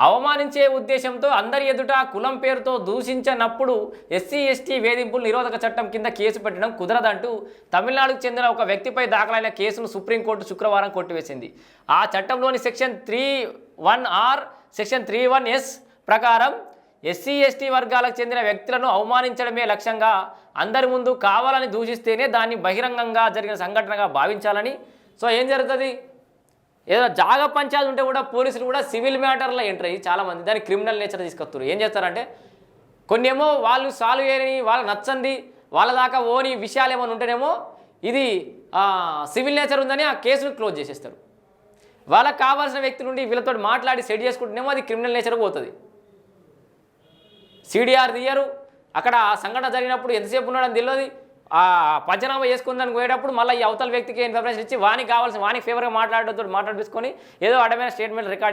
అవమానించే ఉద్దేశంతో అందరి ఎదుట కులం పేరుతో దూషించనప్పుడు ఎస్సీ ఎస్టీ వేధింపులు నిరోధక చట్టం కింద కేసు పెట్టడం కుదరదంటూ తమిళనాడుకు చెందిన ఒక వ్యక్తిపై దాఖలైన కేసును సుప్రీంకోర్టు శుక్రవారం కొట్టివేసింది. ఆ చట్టంలోని సెక్షన్ 3(1)(r), సెక్షన్ 3(1)(s) ప్రకారం ఎస్సీ ఎస్టీ వర్గాలకు చెందిన వ్యక్తులను అవమానించడమే లక్ష్యంగా అందరి ముందు కావాలని దూషిస్తేనే దాన్ని బహిరంగంగా జరిగిన సంఘటనగా భావించాలని. సో ఏం జరుగుతుంది, ఏదో జాగ పంచాయతీ ఉంటే కూడా పోలీసులు కూడా సివిల్ మ్యాటర్లో ఎంటర్ అయ్యి చాలామంది దాన్ని క్రిమినల్ నేచర్ తీసుకొస్తారు. ఏం చేస్తారంటే కొన్ని ఏమో వాళ్ళు సాల్వ్ చేయని, వాళ్ళకి నచ్చంది, వాళ్ళ దాకా ఓని విషయాలు ఏమైనా ఉంటేనేమో ఇది సివిల్ నేచర్ ఉందని ఆ కేసును క్లోజ్ చేసేస్తారు. వాళ్ళకి కావాల్సిన వ్యక్తి నుండి వీళ్ళతో మాట్లాడి సెట్ చేసుకుంటేనేమో అది క్రిమినల్ నేచర్ పోతుంది. సిడిఆర్ తీయరు, అక్కడ సంఘటన జరిగినప్పుడు ఎంతసేపు ఉన్నాడని తెలియదు, పంచనామా చేసుకుందని పోయేటప్పుడు మళ్ళీ ఈ అవతల వ్యక్తికి ఇన్ఫర్మేషన్ ఇచ్చి వానికి కావాల్సిన వానికి ఫేవర్గా మాట్లాడడంతో మాట్లాడిపించుకొని ఏదో అడమైన స్టేట్మెంట్ రికార్డ్